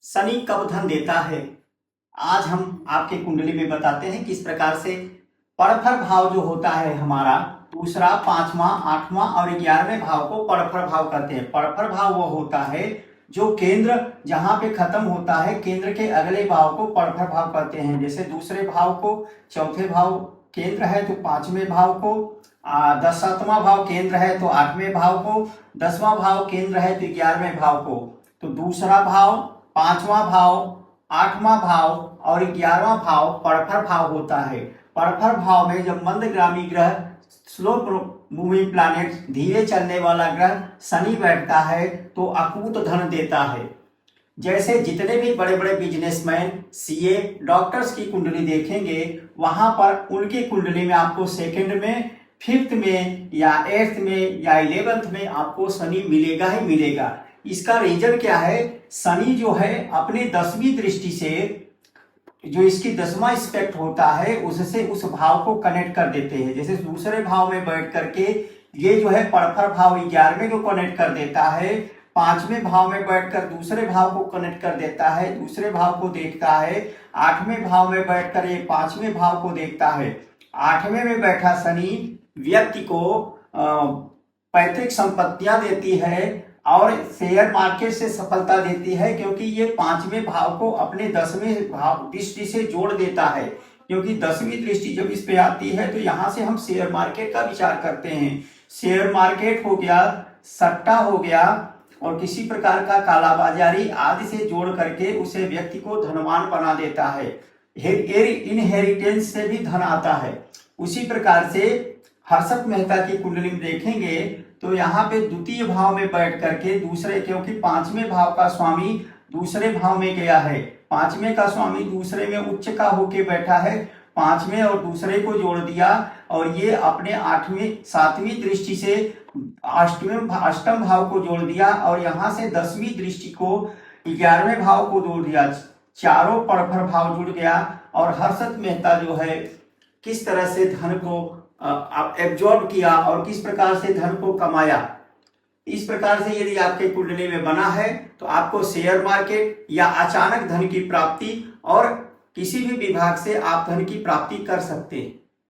शनि कब धन देता है। आज हम आपके कुंडली में बताते हैं किस प्रकार से परफर भाव जो होता है हमारा दूसरा, पांचवा, आठवां और 11वें भाव को परफर भाव कहते हैं। परफर भाव वो होता है जो केंद्र जहां पे खत्म होता है, केंद्र के अगले भाव को परफर भाव कहते हैं। जैसे दूसरे भाव को चौथे भाव केंद्र है तो पांचवें भाव को, 7वां भाव केंद्र है तो 8वें भाव को, 10वां भाव केंद्र है तो 11वें भाव को। तो दूसरा भाव, पांचवा भाव, 8वां भाव और 11वां भाव परफर भाव होता है। परफर भाव में जब मंदगामी ग्रह, स्लो मूविंग प्लैनेट, धीरे चलने वाला ग्रह शनि बैठता है तो अकूत धन देता है। जैसे जितने भी बड़े बड़े बिजनेसमैन, सीए, डॉक्टर्स की कुंडली देखेंगे वहां पर उनकी कुंडली में आपको सेकंड में, फिफ्थ में या 8th में या 11th में आपको शनि मिलेगा ही मिलेगा। इसका रीजन क्या है? शनि जो है अपने 10वीं दृष्टि से, जो इसकी 10वां एस्पेक्ट होता है, उससे उस भाव को कनेक्ट कर देते हैं। जैसे दूसरे भाव में बैठ करके ये जो है परफर भाव 11वें को कनेक्ट कर देता है, 5वें भाव में बैठकर दूसरे भाव को कनेक्ट कर देता है, दूसरे भाव को देखता है, 8वें भाव में बैठकर ये 5वें भाव को देखता है। 8वें में बैठा शनि व्यक्ति को पैतृक संपत्तियां देती है और शेयर मार्केट से सफलता देती है, क्योंकि ये 5वें भाव को अपने 10वें भाव दृष्टि से जोड़ देता है। क्योंकि 10वीं दृष्टि जब इस पे आती है तो यहाँ से हम शेयर मार्केट का विचार करते हैं। शेयर मार्केट हो गया, सट्टा हो गया और किसी प्रकार का कालाबाजारी आदि से जोड़ करके उसे व्यक्ति को धनवान बना देता है। इनहेरिटेंस से भी धन आता है। उसी प्रकार से हर्षद मेहता की कुंडली में देखेंगे तो यहाँ पे द्वितीय भाव में बैठ करके दूसरे, क्योंकि 5वें भाव का स्वामी दूसरे भाव में गया है, 5वें का स्वामी दूसरे में उच्च का होके बैठा है, 5वें और दूसरे को जोड़ दिया और ये अपने 7वीं दृष्टि से अष्टम भाव को जोड़ दिया और यहाँ से 10वीं दृष्टि को 11वें भाव को जोड़ दिया। चारों परफर भाव जुड़ गया और हर्षद मेहता जो है किस तरह से धन को एब्जॉर्ब किया और किस प्रकार से धन को कमाया। इस प्रकार से यदि आपके कुंडली में बना है तो आपको शेयर मार्केट या अचानक धन की प्राप्ति और किसी भी विभाग से आप धन की प्राप्ति कर सकते हैं।